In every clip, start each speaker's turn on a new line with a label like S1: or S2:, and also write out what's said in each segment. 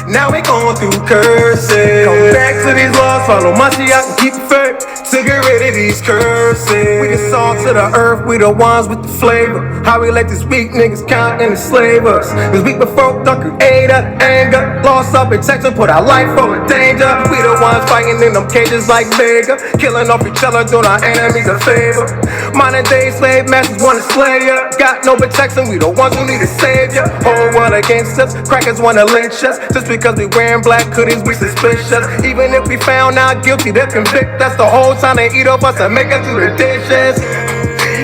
S1: Now we going through curses. Come back to these laws, follow my shit, I can keep it fair. To get rid of these curses. We the salt to the earth, we the ones with the flavor. How we let these weak niggas count and enslave us. Cause we before thought create anger. Lost our protection, put our life all in danger. We the ones fighting in them cages like Vega. Killing off each other, doing our enemies a favor. Modern day slave masters wanna slay ya. Got no protection, we the ones who need a savior. Whole world against us, crackers wanna lynch us. Just because we wearing black hoodies, we suspicious. Even if we found out guilty, they'll convict us. The whole time they eat off us and make us do the dishes.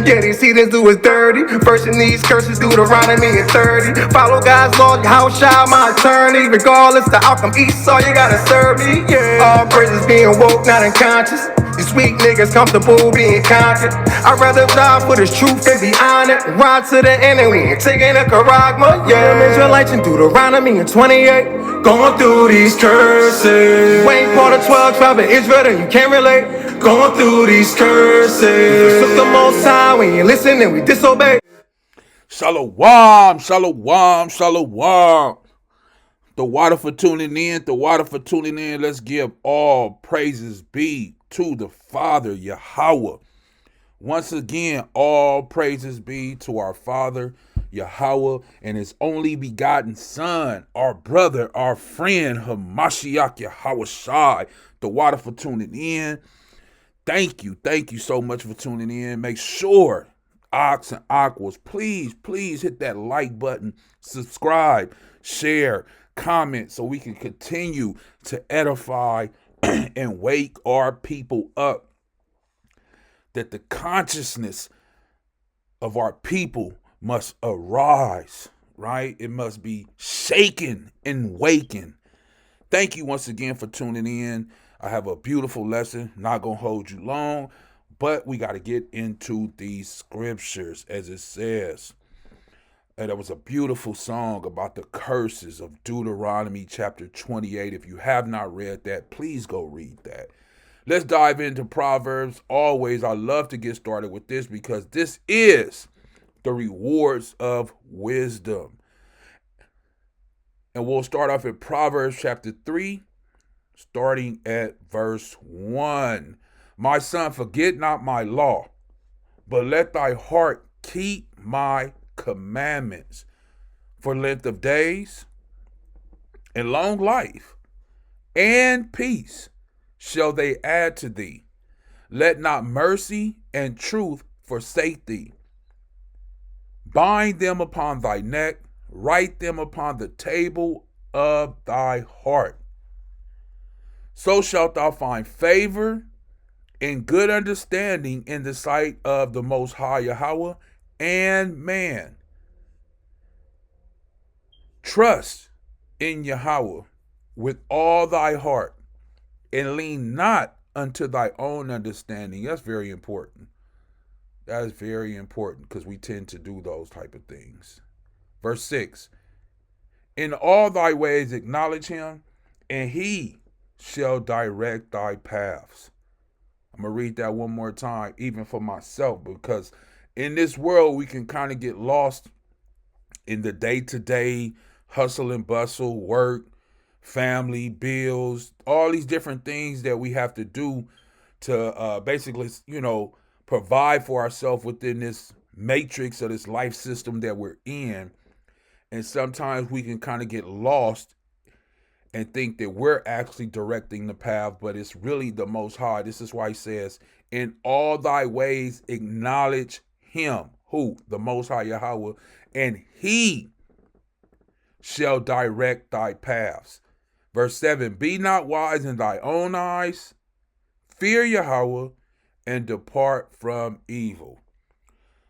S1: Yeah, they see this dude is dirty. Versing these curses, Deuteronomy and 30. Follow God's law, Yahawaah, my attorney. Regardless the outcome, Esau, you gotta serve me. Yeah. All praises being woke, not unconscious. These weak niggas comfortable being conquered. I'd rather die for this truth than be honored. Ride to the end and we ain't taking a charagma. Yeah, Israelites in Deuteronomy and 28. Going through these curses. We ain't part of 12 tribe of Israel, then you can't relate. Going through these curses. We took the most high, we ain't listen and we disobey.
S2: Shalawam, shalawam, shalawam. The water for tuning in, the water for tuning in. Let's give all praises be to the Father, Yahawah. Once again, all praises be to our Father, Yahawah, and his only begotten Son, our brother, our friend, Hamashiach Yahawashi. The water for tuning in. Thank you so much for tuning in. Make sure, Ox and Ahchwaths, please hit that like button, subscribe, share, comment, so we can continue to edify and wake our people up. That the consciousness of our people must arise, right? It must be shaken and waken. Thank you once again for tuning in. I have a beautiful lesson, not going to hold you long, but we got to get into these scriptures as it says. And there was a beautiful song about the curses of Deuteronomy chapter 28. If you have not read that, please go read that. Let's dive into Proverbs. Always, I love to get started with this because this is the rewards of wisdom. And we'll start off in Proverbs chapter 3, starting at verse 1. My son, forget not my law, but let thy heart keep my commandments. For length of days and long life and peace shall they add to thee. Let not mercy and truth forsake thee. Bind them upon thy neck, write them upon the table of thy heart. So shalt thou find favor and good understanding in the sight of the Most High Yahawah and man. Trust in Yahawah with all thy heart, and lean not unto thy own understanding. That's very important. That is very important because we tend to do those type of things. Verse 6. In all thy ways acknowledge him, and he shall direct thy paths. I'm going to read that one more time, even for myself, because in this world, we can kind of get lost in the day-to-day hustle and bustle, work, family, bills, all these different things that we have to do to basically, provide for ourselves within this matrix of this life system that we're in. And sometimes we can kind of get lost and think that we're actually directing the path, but it's really the Most High. This is why he says, in all thy ways acknowledge him. Who? The Most High Yahawah. And he shall direct thy paths. Verse 7, be not wise in thy own eyes. Fear Yahawah and depart from evil.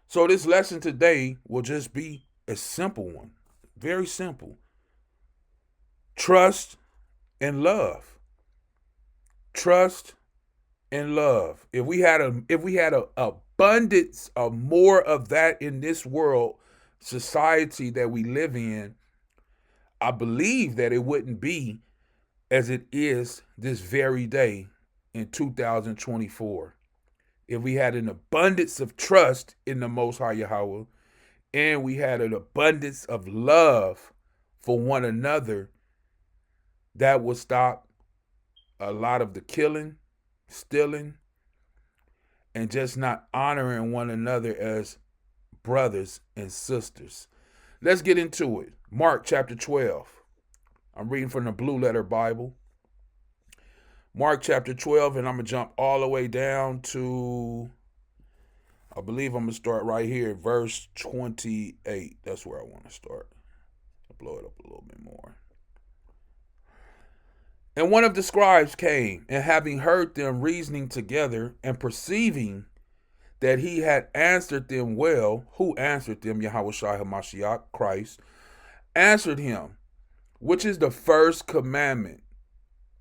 S2: So this lesson today will just be a simple one. Very simple. Trust and love. Trust and love. If we had a abundance of more of that in this world, society that we live in, I believe that it wouldn't be as it is this very day in 2024. If we had an abundance of trust in the Most High Yahawah, and we had an abundance of love for one another, That will stop a lot of the killing, stealing, and just not honoring one another as brothers and sisters. Let's get into it. Mark chapter 12. I'm reading from the Blue Letter Bible. Mark chapter 12, and I'm going to jump all the way down to, I believe I'm going to start right here, verse 28. That's where I want to start. I'll blow it up a little bit more. And one of the scribes came, and having heard them reasoning together, and perceiving that he had answered them well, who answered them? Yahawashi HaMashiach, Christ, answered him, which is the first commandment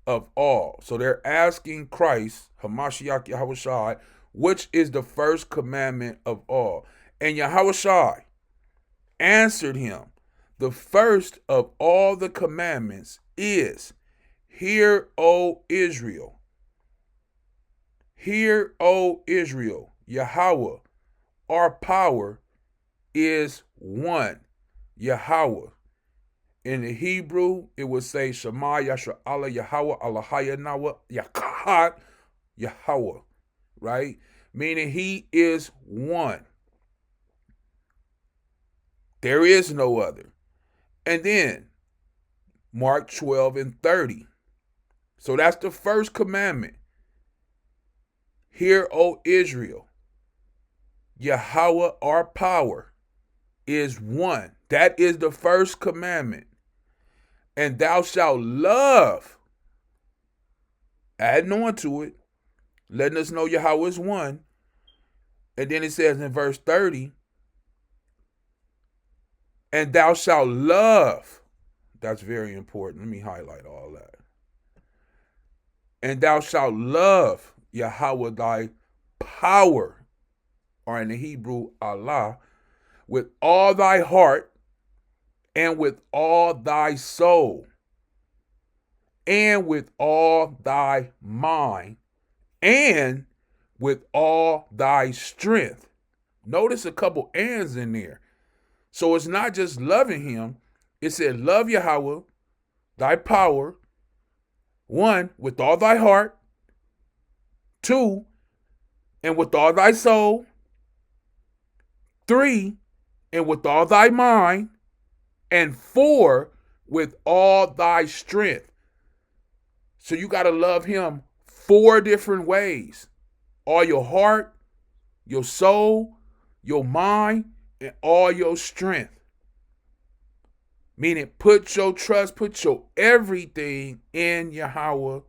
S2: of all. So they're asking Christ, Hamashiach Yahawashi, which is the first commandment of all. And Yahawashi answered him, the first of all the commandments is, hear, O Israel. Hear, O Israel. Yahawah, our power, is one. Yahawah. In the Hebrew, it would say Shema Yasha Allah Yahawah Allahaya Nawa Yakahat Yahawah, right? Meaning he is one. There is no other. And then Mark 12 and 30. So that's the first commandment. Hear, O Israel, Yahawah, our power, is one. That is the first commandment. And thou shalt love, adding on to it, letting us know Yahawah is one. And then it says in verse 30, and thou shalt love. That's very important. Let me highlight all that. And thou shalt love Yahawah thy power, or in the Hebrew, Allah, with all thy heart, and with all thy soul, and with all thy mind, and with all thy strength. Notice a couple ands in there. So it's not just loving him. It said, love Yahawah, thy power, one, with all thy heart, two, and with all thy soul, three, and with all thy mind, and four, with all thy strength. So you got to love him four different ways. All your heart, your soul, your mind, and all your strength. Meaning put your trust, put your everything in Yahawah,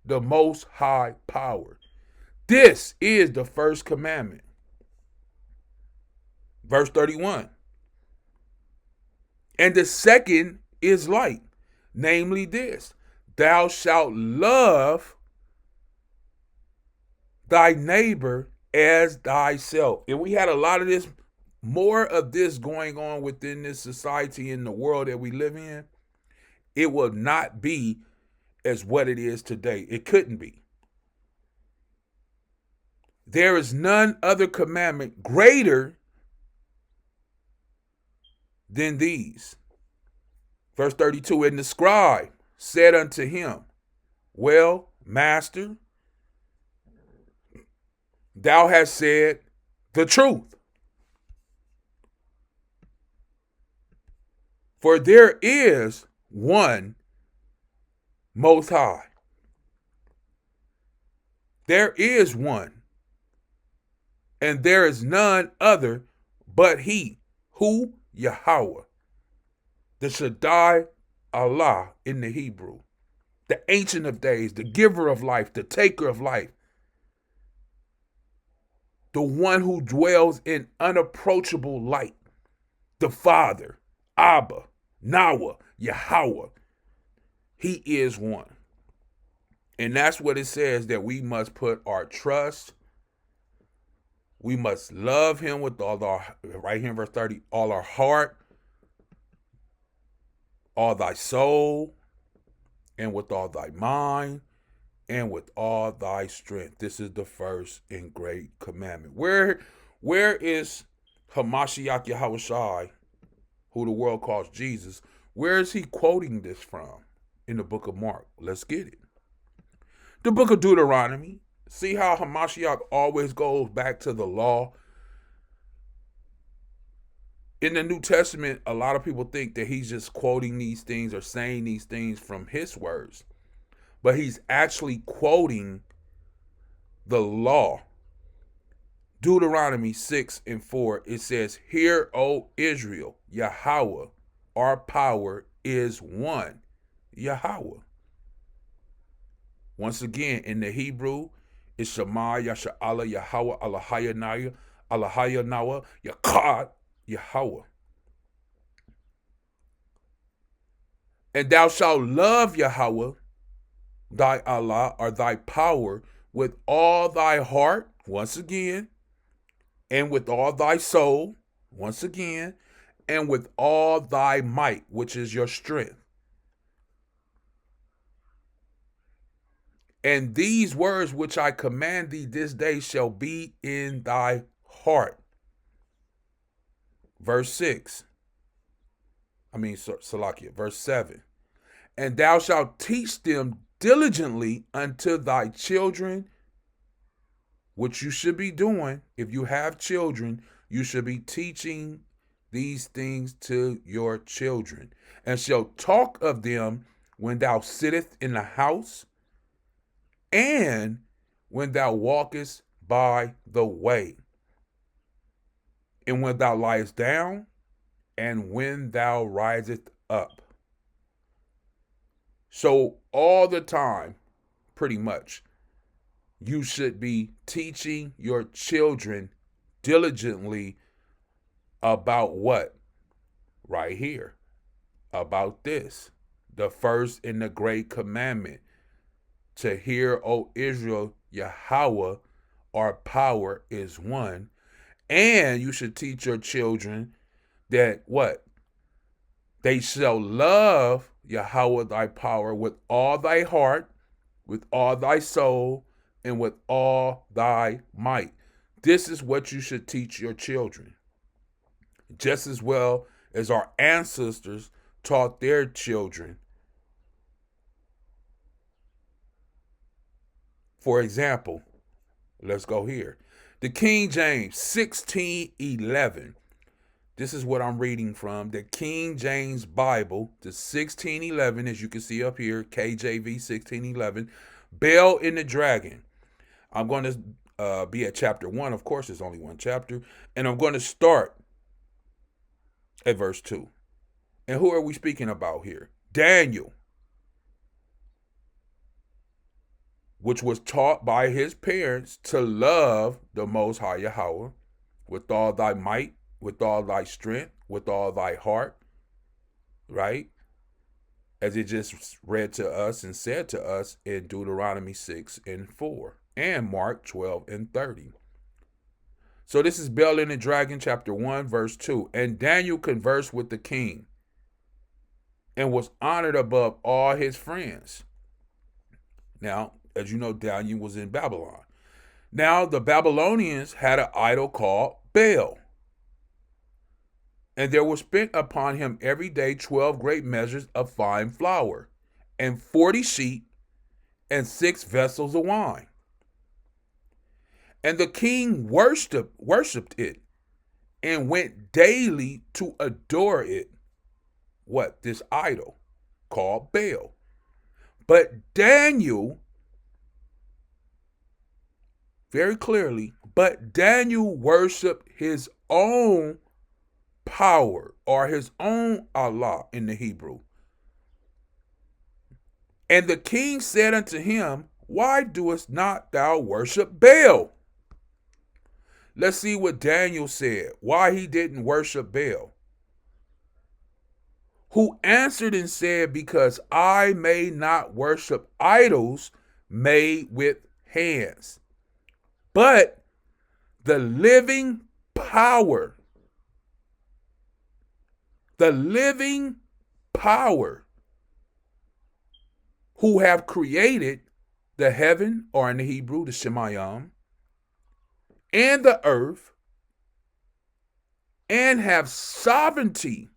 S2: the most high power. This is the first commandment. Verse 31. And the second is like, namely this, thou shalt love thy neighbor as thyself. And we had a lot of this, more of this going on within this society in the world that we live in. It will not be as what it is today. It couldn't be. There is none other commandment greater than these. Verse 32, and the scribe said unto him, well, master, thou hast said the truth. For there is one most high. There is one. And there is none other but he. Who? Yahawah. The Shaddai Allah in the Hebrew. The Ancient of Days, the giver of life, the taker of life. The one who dwells in unapproachable light. The Father, Abba, Nawa, Yahawah. He is one. And that's what it says, that we must put our trust. We must love him with all our, right here in verse 30, all our heart, all thy soul, and with all thy mind, and with all thy strength. This is the first and great commandment. Where is Hamashiach Yahawashi, who the world calls Jesus, where is he quoting this from? in the book of Mark. Let's get it. The book of Deuteronomy. See how Hamashiach always goes back to the law? In the New Testament, a lot of people think that he's just quoting these things or saying these things from his words. But he's actually quoting the law. Deuteronomy 6:4, it says, "Hear, O Israel, Yahawah, our power is one." Yahawah. Once again, in the Hebrew, it's Shema Yasha'Allah Yahawah Allahayanaya Allahayanawa Yakad Yahawah. And thou shalt love Yahawah, thy Allah, or thy power, with all thy heart, once again, and with all thy soul, once again, and with all thy might, which is your strength. And these words which I command thee this day shall be in thy heart. Verse 6. Salakia, verse 7. And thou shalt teach them diligently unto thy children, which you should be doing. If you have children, you should be teaching these things to your children, and shall talk of them when thou sittest in the house, and when thou walkest by the way, and when thou liest down, and when thou risest up. So all the time, pretty much, you should be teaching your children diligently about what? Right here. About this. The first and the great commandment. To hear, O Israel, Yahawah, our power is one. And you should teach your children that what? They shall love Yahawah thy power with all thy heart, with all thy soul, and with all thy might. This is what you should teach your children. Just as well as our ancestors taught their children. For example, let's go here. The King James 16:11. This is what I'm reading from the King James Bible, the 16:11, as you can see up here, KJV 16:11. Bel and the Dragon. I'm going to be at chapter 1. Of course, there's only one chapter. And I'm going to start at verse 2. And who are we speaking about here? Daniel, which was taught by his parents to love the Most High Yahawah with all thy might, with all thy strength, with all thy heart, right? As it just read to us and said to us in Deuteronomy 6:4 and Mark 12:30. So this is Bel and the Dragon, chapter 1, verse 2. And Daniel conversed with the king and was honored above all his friends. Now, as you know, Daniel was in Babylon. Now, the Babylonians had an idol called Baal. And there was spent upon him every day 12 great measures of fine flour, and 40 sheep, and 6 vessels of wine. And the king worshipped it, and went daily to adore it. What? This idol called Baal. But Daniel, very clearly, but Daniel worshiped his own power, or his own Allah in the Hebrew. And the king said unto him, Why doest not thou worship Baal? Let's see what Daniel said, why he didn't worship Baal. Who answered and said, Because I may not worship idols made with hands, but the living power who have created the heaven, or in the Hebrew, the Shemayim, and the earth, and have sovereignty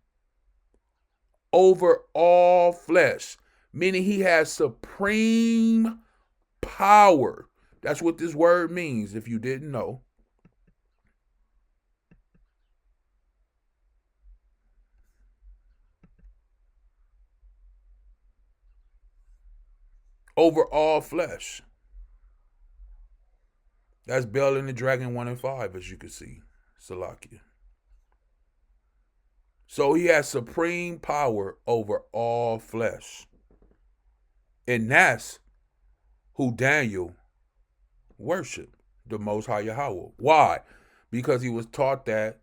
S2: over all flesh. meaning he has supreme power. That's what this word means, if you didn't know. Over all flesh. That's Bel and the Dragon 1 and 5, as you can see. Salakia. So he has supreme power over all flesh. And that's who Daniel worshiped, the Most High Yahawah. Why? Because he was taught that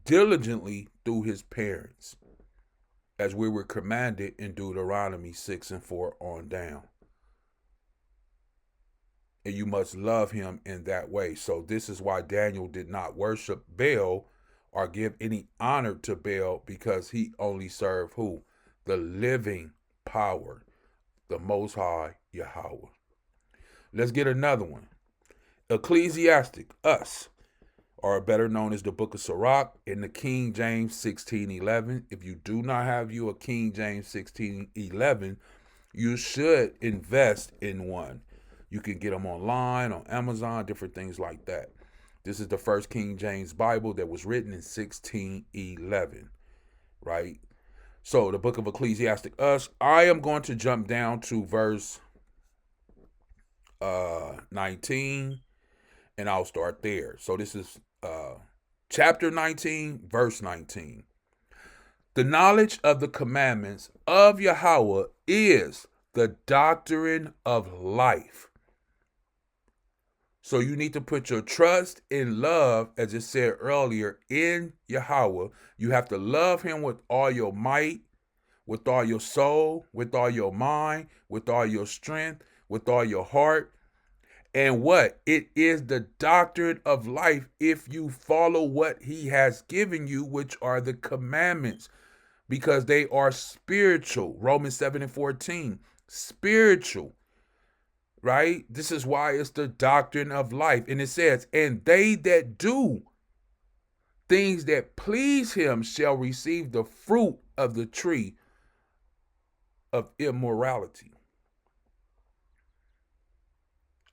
S2: diligently through his parents, as we were commanded in Deuteronomy 6 and 4 on down. And you must love him in that way. So this is why Daniel did not worship Baal or give any honor to Baal, because he only served who? The living power, the Most High Yahawah. Let's get another one. Ecclesiastic, us, or better known as the Book of Sirach in the King James 1611. If you do not have you a King James 1611, you should invest in one. You can get them online, on Amazon, different things like that. This is the first King James Bible that was written in 1611, right? So the book of Ecclesiastic, us, I am going to jump down to verse 19, and I'll start there. So this is chapter 19, verse 19. The knowledge of the commandments of Yahweh is the doctrine of life. So you need to put your trust and love, as it said earlier, in Yahweh. You have to love him with all your might, with all your soul, with all your mind, with all your strength, with all your heart. And what? It is the doctrine of life if you follow what he has given you, which are the commandments, because they are spiritual. Romans 7 and 14, spiritual. Right? This is why it's the doctrine of life. And it says, and they that do things that please him shall receive the fruit of the tree of immorality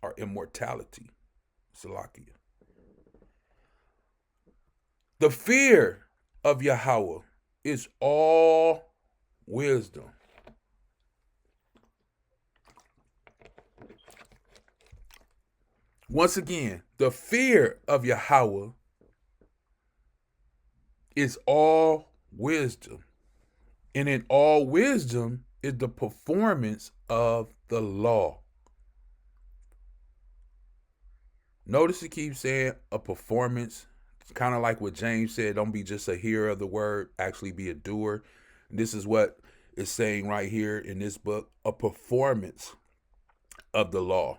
S2: or immortality. Salakia. The fear of Yahweh is all wisdom. Once again, the fear of Yahweh is all wisdom. And in all wisdom is the performance of the law. Notice it keeps saying a performance. It's kind of like what James said, don't be just a hearer of the word, actually be a doer. And this is what it's saying right here in this book, a performance of the law.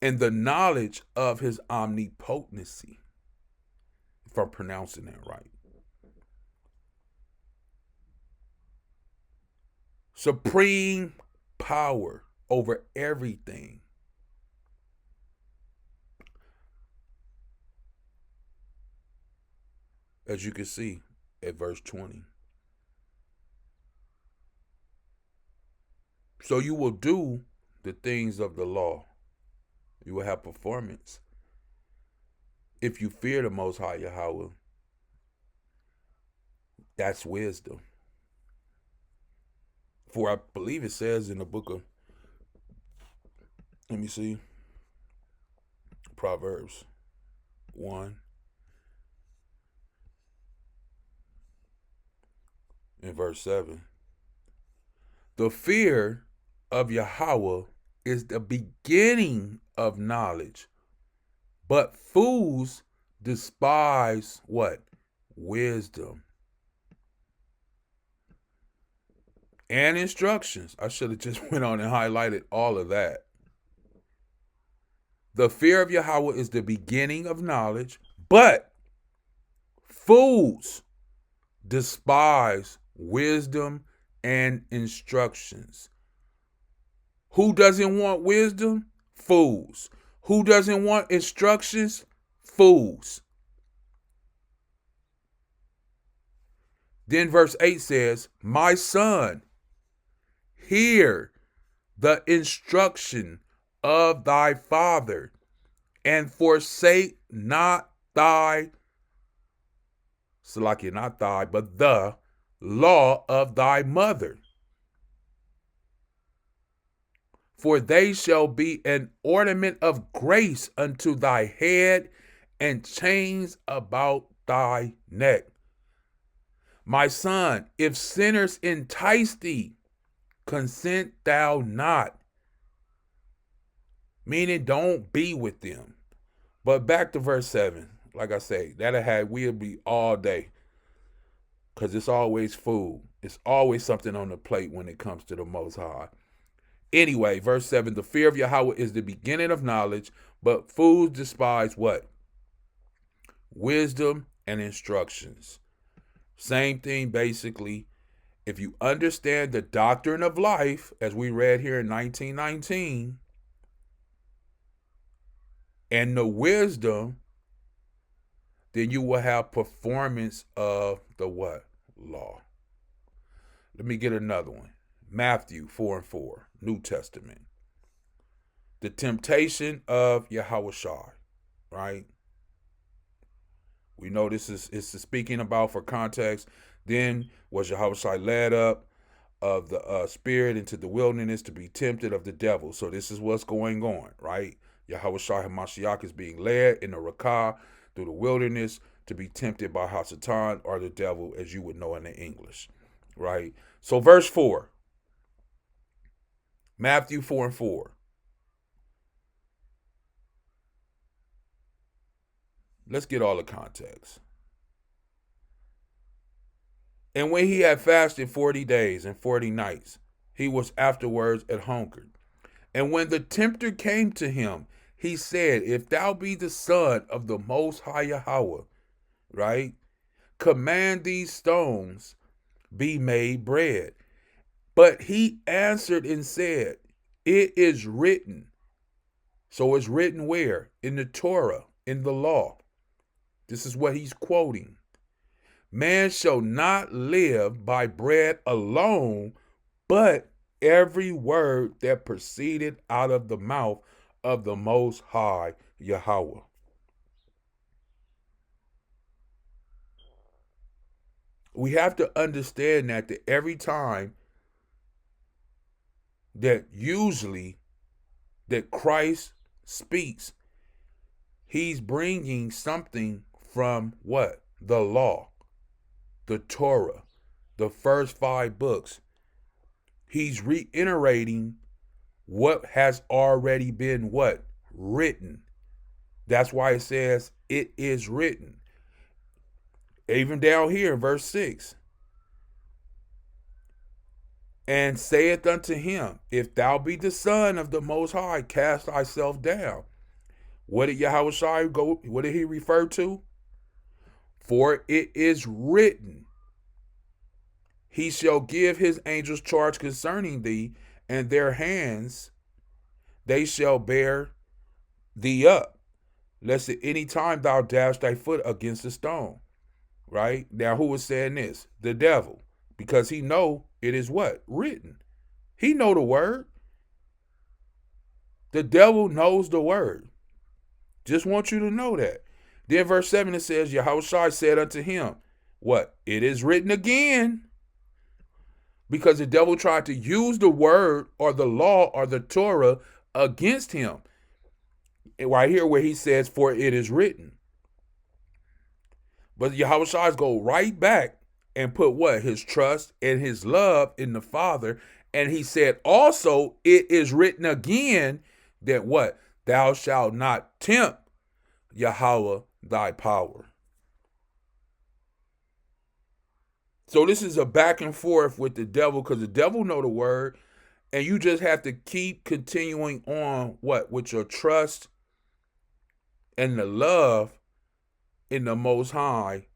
S2: And the knowledge of his omnipotency, if I'm pronouncing that right. Supreme power over everything. As you can see at verse 20. So you will do the things of the law. You will have performance. If you fear the Most High Yahweh, that's wisdom. For I believe it says in the book of, let me see, Proverbs 1 in verse 7. The fear of Yahweh is the beginning of knowledge, but fools despise what? Wisdom. And instructions. I should have just went on and highlighted all of that. The fear of Yahweh is the beginning of knowledge, but fools despise wisdom and instructions. Who doesn't want wisdom? Fools. Who doesn't want instructions? Fools. Then verse 8 says, my son, hear the instruction of thy father, and forsake not thy, Salakia, not thy, but the law of thy mother. For they shall be an ornament of grace unto thy head, and chains about thy neck. My son, if sinners entice thee, consent thou not. Meaning, don't be with them. But back to verse 7. Like I say, we'll be all day. Because it's always food. It's always something on the plate when it comes to the Most High. Anyway, verse 7, the fear of Yahweh is the beginning of knowledge, but fools despise what? Wisdom and instructions. Same thing, basically. If you understand the doctrine of life, as we read here in 1919, and the wisdom, then you will have performance of the what? Law. Let me get another one. Matthew 4:4, New Testament. The temptation of Yahawah, right? We know this is speaking about, for context, then was Yahawah led up of the spirit into the wilderness to be tempted of the devil. So this is what's going on, right? Yahawah HaMashiach is being led in the Rakah through the wilderness to be tempted by Hasatan, or the devil, as you would know in the English, right? So verse 4, Matthew 4:4. Let's get all the context. And when he had fasted 40 days and 40 nights, he was afterwards at hungered. And when the tempter came to him, he said, if thou be the Son of the Most High Yahweh, right, command these stones be made bread. But he answered and said, it is written. So it's written where? In the Torah, in the law. This is what he's quoting. Man shall not live by bread alone, but every word that proceeded out of the mouth of the Most High Yahweh. We have to understand that every time that usually that Christ speaks, he's bringing something from what? The law, the Torah, the first 5 books. He's reiterating what has already been what? Written. That's why it says it is written. Even down here in verse 6. And saith unto him, if thou be the Son of the Most High, cast thyself down. What did Yahawah go? What did he refer to? For it is written, he shall give his angels charge concerning thee, and their hands they shall bear thee up, lest at any time thou dash thy foot against a stone. Right? Now, who was saying this? The devil. Because he know it is what? Written. He know the word. The devil knows the word. Just want you to know that. Then verse 7, it says, Yahawah said unto him, what? It is written again. Because the devil tried to use the word or the law or the Torah against him. Right here where he says, for it is written. But Yahawah go right back and put what? His trust and his love in the Father. And he said also, it is written again that what? Thou shalt not tempt Yahweh thy power. So this is a back and forth with the devil, because the devil know the word, and you just have to keep continuing on what? With your trust and the love in the Most High.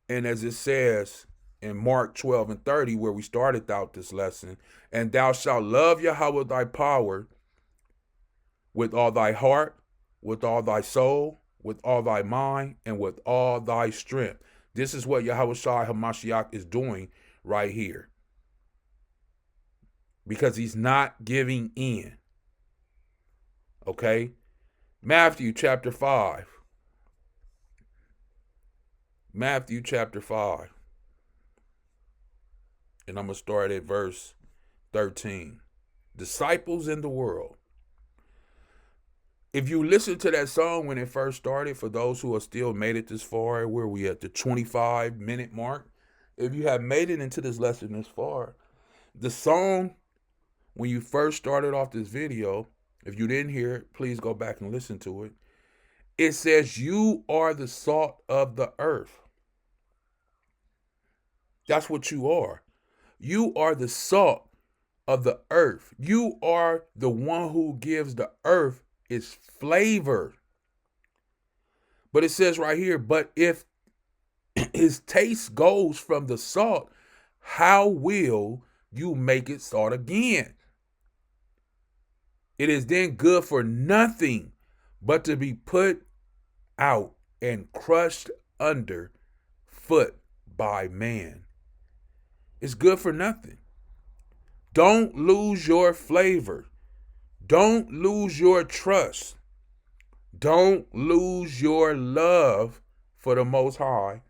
S2: And as it says in Mark 12:30, where we started out this lesson, and thou shalt love Yahweh thy power with all thy heart, with all thy soul, with all thy mind, and with all thy strength. This is what Yahawah HaMashiach is doing right here. because he's not giving in. Okay? Matthew chapter 5. Matthew chapter 5. And I'm going to start at verse 13. Disciples in the world. If you listen to that song when it first started, for those who are still made it this far, where we at the 25-minute mark, if you have made it into this lesson this far, the song, when you first started off this video, if you didn't hear it, please go back and listen to it. It says, you are the salt of the earth. That's what you are. You are the salt of the earth. You are the one who gives the earth its flavor. But it says right here, but if his taste goes from the salt, how will you make it salt again? It is then good for nothing but to be put out and crushed under foot by man. It's good for nothing. Don't lose your flavor. Don't lose your trust. Don't lose your love for the Most High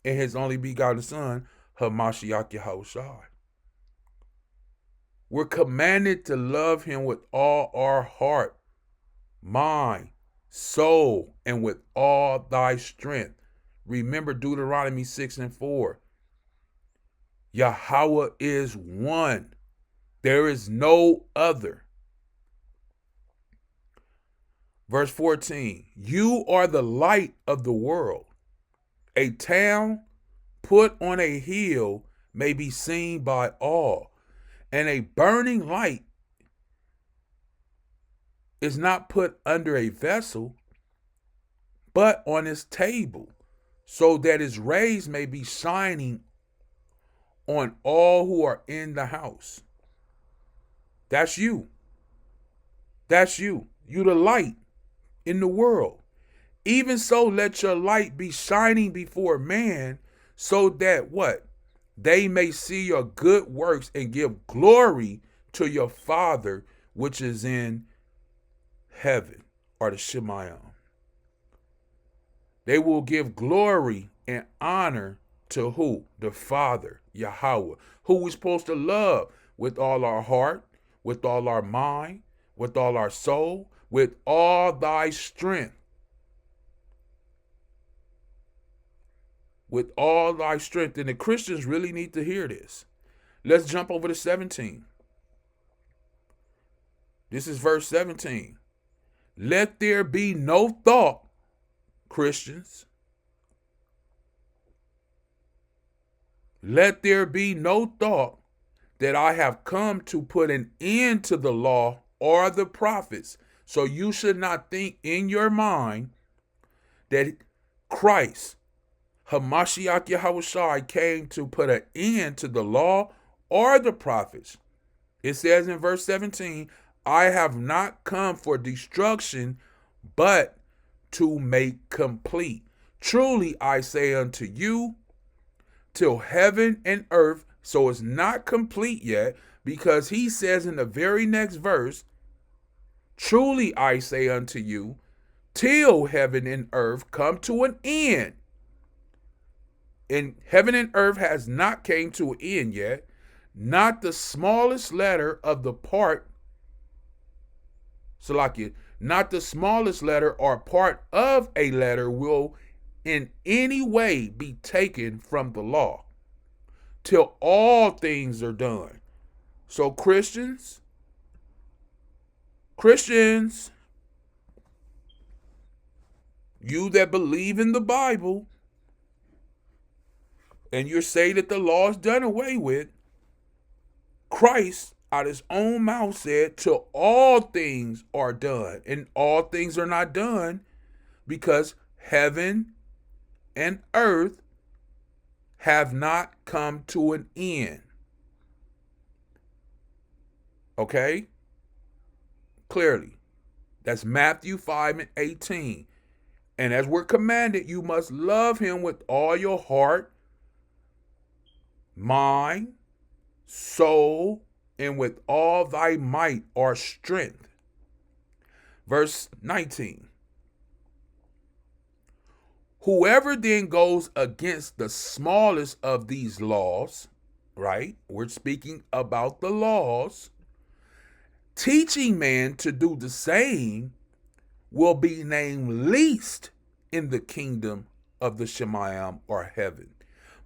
S2: and his only begotten Son, Hamashiach Yahawashi. We're commanded to love him with all our heart, mind, soul, and with all thy strength. Remember Deuteronomy 6:4. Yahweh is one. There is no other. Verse 14, you are the light of the world. A town put on a hill may be seen by all, and a burning light is not put under a vessel, but on its table, so that its rays may be shining on all who are in the house. That's you. That's you. You the light in the world. Even so, let your light be shining before man, so that what? They may see your good works and give glory to your Father which is in heaven, or the Shemayim. They will give glory and honor to who? The Father, Yahweh, who we're supposed to love with all our heart, with all our mind, with all our soul, with all thy strength. With all thy strength. And the Christians really need to hear this. Let's jump over to 17. This is verse 17. Let there be no thought, Christians. Let there be no thought that I have come to put an end to the law or the prophets. So you should not think in your mind that Christ, Hamashiach Yahawashi, came to put an end to the law or the prophets. It says in verse 17, I have not come for destruction, but to make complete. Truly I say unto you, till heaven and earth, so it's not complete yet, because he says in the very next verse, truly I say unto you, till heaven and earth come to an end. And heaven and earth has not came to an end yet. Not the smallest letter of the part, Salakia, not the smallest letter or part of a letter will in any way be taken from the law, till all things are done. So Christians, you that believe in the Bible, and you say that the law is done away with, Christ out of his own mouth said, till all things are done. And all things are not done because heaven and earth have not come to an end. Okay? Clearly. That's Matthew 5:18. And as we're commanded, you must love him with all your heart, mind, soul, and with all thy might or strength. Verse 19. Whoever then goes against the smallest of these laws, right? We're speaking about the laws, teaching man to do the same, will be named least in the kingdom of the Shemayim or heaven.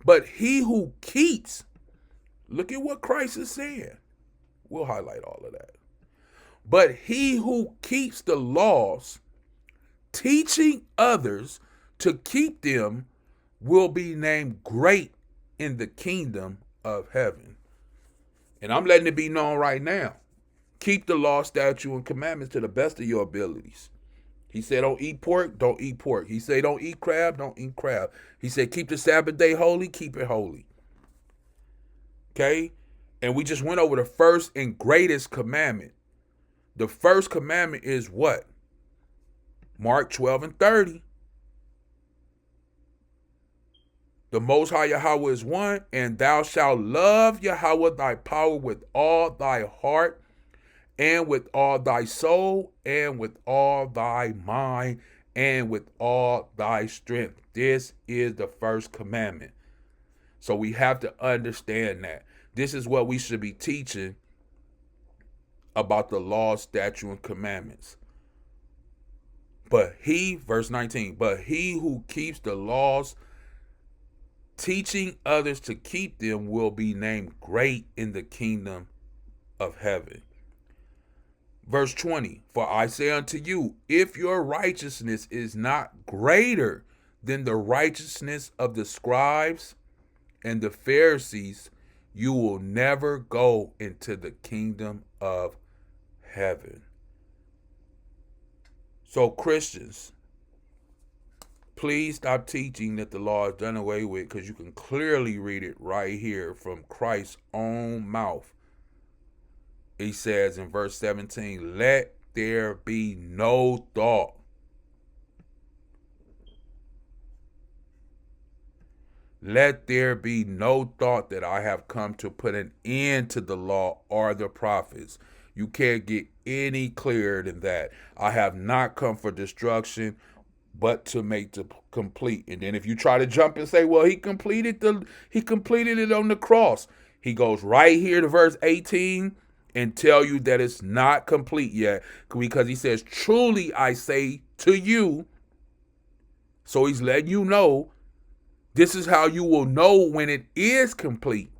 S2: But he who keeps, look at what Christ is saying. We'll highlight all of that. But he who keeps the laws, teaching others to keep them, will be named great in the kingdom of heaven. And I'm letting it be known right now. Keep the law, statute, and commandments to the best of your abilities. He said, don't eat pork, don't eat pork. He said, don't eat crab, don't eat crab. He said, keep the Sabbath day holy, keep it holy. Okay? And we just went over the first and greatest commandment. The first commandment is what? Mark 12 and 30. The Most High Yahawah is one, and thou shalt love Yahawah thy power with all thy heart, and with all thy soul, and with all thy mind, and with all thy strength. This is the first commandment. So we have to understand that. This is what we should be teaching about the law, statute, and commandments. But he, verse 19, but he who keeps the laws, teaching others to keep them, will be named great in the kingdom of heaven. Verse 20, for I say unto you, if your righteousness is not greater than the righteousness of the scribes and the Pharisees, you will never go into the kingdom of heaven. So Christians, please stop teaching that the law is done away with, because you can clearly read it right here from Christ's own mouth. He says in verse 17, let there be no thought. Let there be no thought that I have come to put an end to the law or the prophets. You can't get any clearer than that. I have not come for destruction, but to make the complete. And then if you try to jump and say, well, he completed it on the cross. He goes right here to verse 18 and tell you that it's not complete yet, because he says, truly I say to you. So he's letting you know, this is how you will know when it is complete.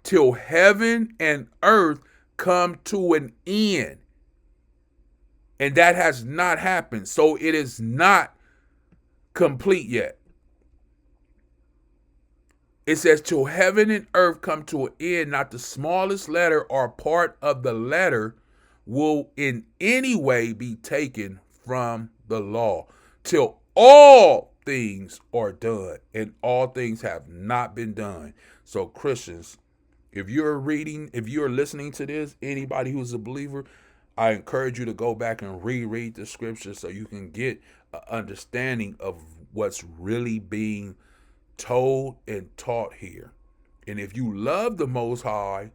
S2: Till heaven and earth come to an end. And that has not happened. So it is not complete yet. It says, till heaven and earth come to an end, not the smallest letter or part of the letter will in any way be taken from the law, till all things are done, and all things have not been done. So Christians, if you're listening to this, anybody who's a believer, I encourage you to go back and reread the scripture so you can get an understanding of what's really being told and taught here. And if you love the Most High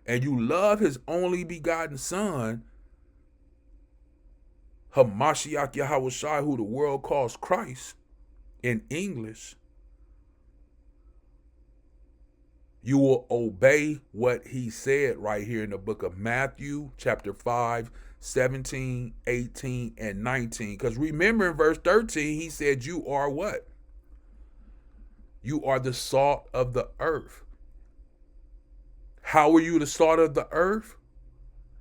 S2: and you love his only begotten Son, Hamashiach Yahawah, who the world calls Christ in English, you will obey what he said right here in the book of Matthew, chapter 5, 17, 18, and 19. Because remember in verse 13, he said, you are what? You are the salt of the earth. How are you the salt of the earth?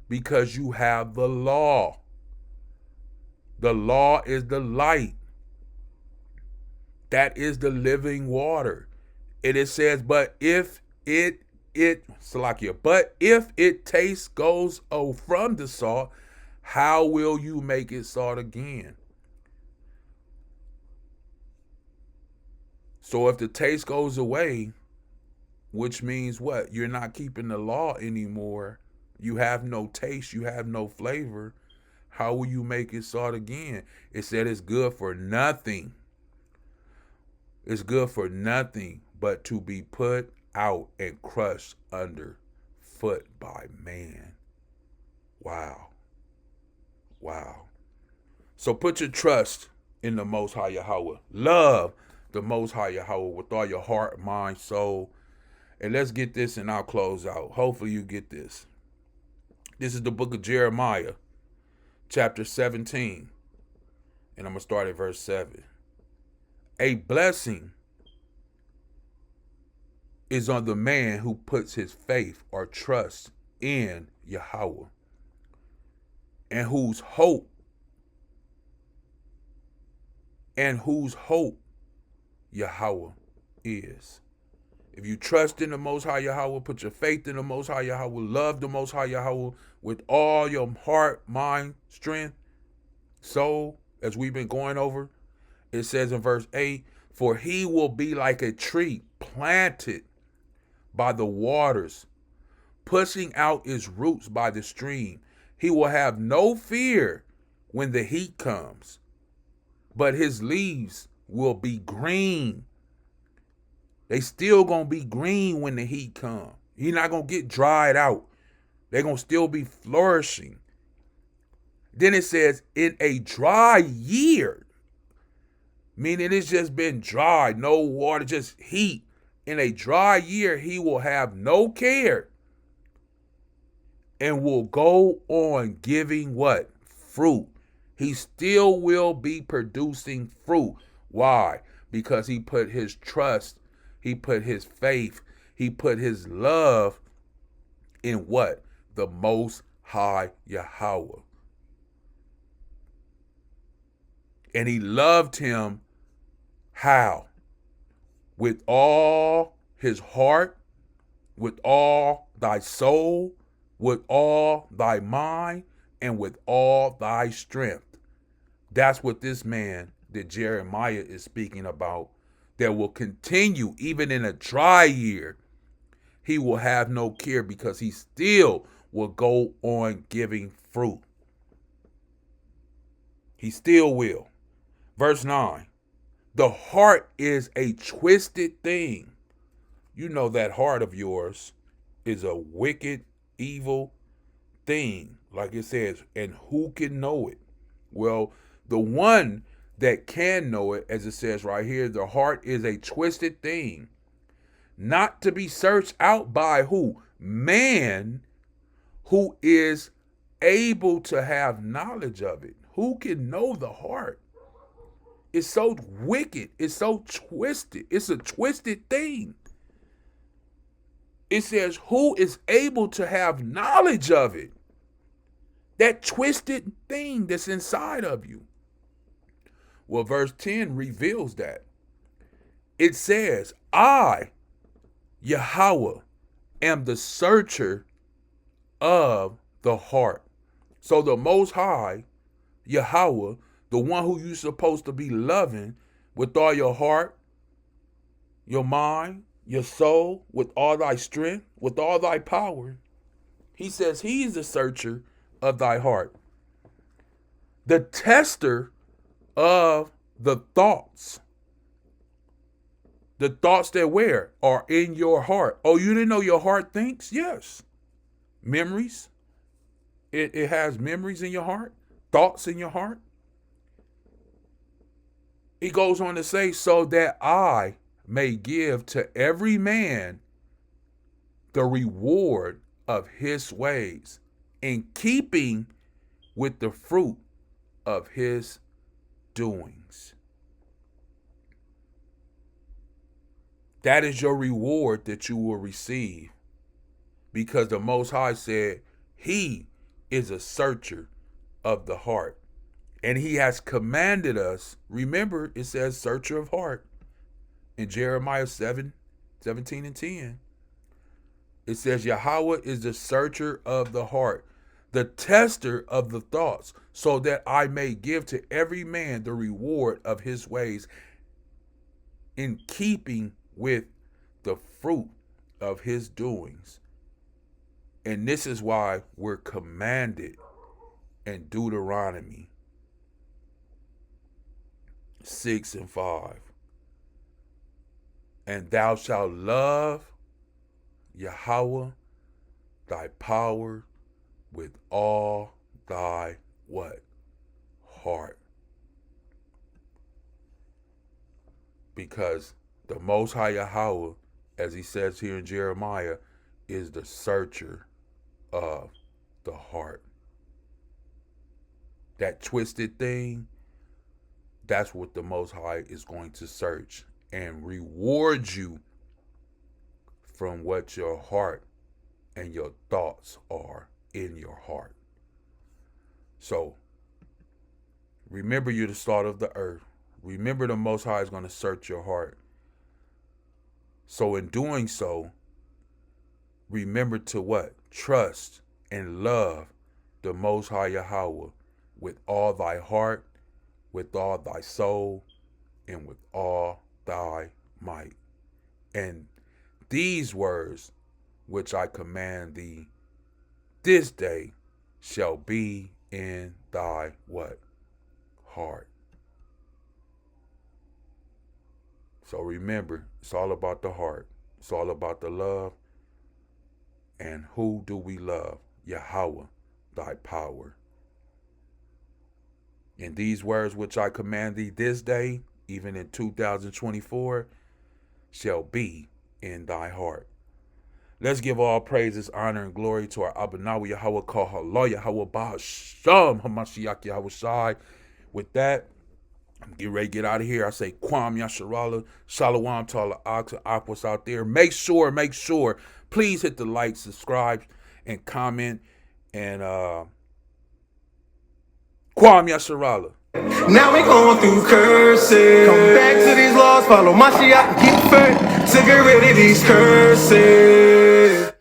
S2: Because you have the law. The law is the light. That is the living water. And it says, but if it taste goes from the salt, how will you make it salt again? So if the taste goes away, which means what? You're not keeping the law anymore. You have no taste. You have no flavor. How will you make it salt again? It said it's good for nothing. It's good for nothing but to be put out and crushed under foot by man. Wow. Wow. So put your trust in the Most High Yahawah. Love the Most High Yahawah with all your heart, mind, soul. And let's get this and I'll close out. Hopefully you get this. This is the book of Jeremiah, chapter 17. And I'm going to start at verse 7. A blessing is on the man who puts his faith or trust in Yahawah, and whose hope Yahawah is. If you trust in the Most High Yahawah, put your faith in the Most High Yahawah, love the Most High Yahawah with all your heart, mind, strength, soul, as we've been going over, it says in verse 8, for he will be like a tree planted by the waters, pushing out its roots by the stream. He will have no fear when the heat comes, but his leaves will be green. They still gonna be green when the heat comes. He's not gonna get dried out. They're gonna still be flourishing. Then it says, in a dry year, meaning it's just been dry, no water, just heat. In a dry year, he will have no care and will go on giving what? Fruit. He still will be producing fruit. Why? Because he put his trust, he put his faith, he put his love in what? The Most High Yahawah. And he loved him how? With all his heart, with all thy soul, with all thy mind, and with all thy strength. That's what this man that Jeremiah is speaking about, that will continue even in a dry year. He will have no care because he still will go on giving fruit. He still will. Verse 9. The heart is a twisted thing. You know that heart of yours is a wicked, evil thing. Like it says, and who can know it? Well, the one that can know it, as it says right here, the heart is a twisted thing, not to be searched out by who? Man, who is able to have knowledge of it. Who can know the heart? It's so wicked. It's so twisted. It's a twisted thing. It says, who is able to have knowledge of it? That twisted thing that's inside of you. Well, verse 10 reveals that. It says, I, Yahawah, am the searcher of the heart. So the Most High, Yahawah, the one who you're supposed to be loving with all your heart, your mind, your soul, with all thy strength, with all thy power. He says he is the searcher of thy heart. The tester of the thoughts. The thoughts that where? Are in your heart. Oh, you didn't know your heart thinks? Yes. Memories. It has memories in your heart. Thoughts in your heart. He goes on to say, so that I may give to every man the reward of his ways, in keeping with the fruit of his doings. That is your reward that you will receive, because the Most High said he is a searcher of the heart. And he has commanded us, remember it says searcher of heart in Jeremiah 7:17 and 10. It says Yahawah is the searcher of the heart, the tester of the thoughts, so that I may give to every man the reward of his ways, in keeping with the fruit of his doings. And this is why we're commanded in Deuteronomy 6 and 5. And thou shalt love Yahawah thy power with all thy what? Heart. Because the Most High Yahawah, as he says here in Jeremiah, is the searcher of the heart. That twisted thing, that's what the Most High is going to search and reward you from what your heart and your thoughts are in your heart. So, remember you're the salt of the earth. Remember the Most High is going to search your heart. So in doing so, remember to what? Trust and love the Most High Yahawah with all thy heart, with all thy soul, and with all thy might. And these words which I command thee this day shall be in thy what? Heart. So remember, it's all about the heart. It's all about the love. And who do we love? Yahawah, thy power. And these words which I command thee this day, even in 2024, shall be in thy heart. Let's give all praises, honor, and glory to our Abanawi Yahawah Kahala Yahawah Ahchyam Hamashiach Yahweh Shai. With that, I'm getting ready to get out of here. I say Kwam Yasharala, Shalawam to all the Ahchwaths out there. Make sure, please hit the like, subscribe, and comment. And Kwam Yasharala.
S1: Now we going through curses. Come back to these laws, follow Mashiach and keep faith to get rid of these curses.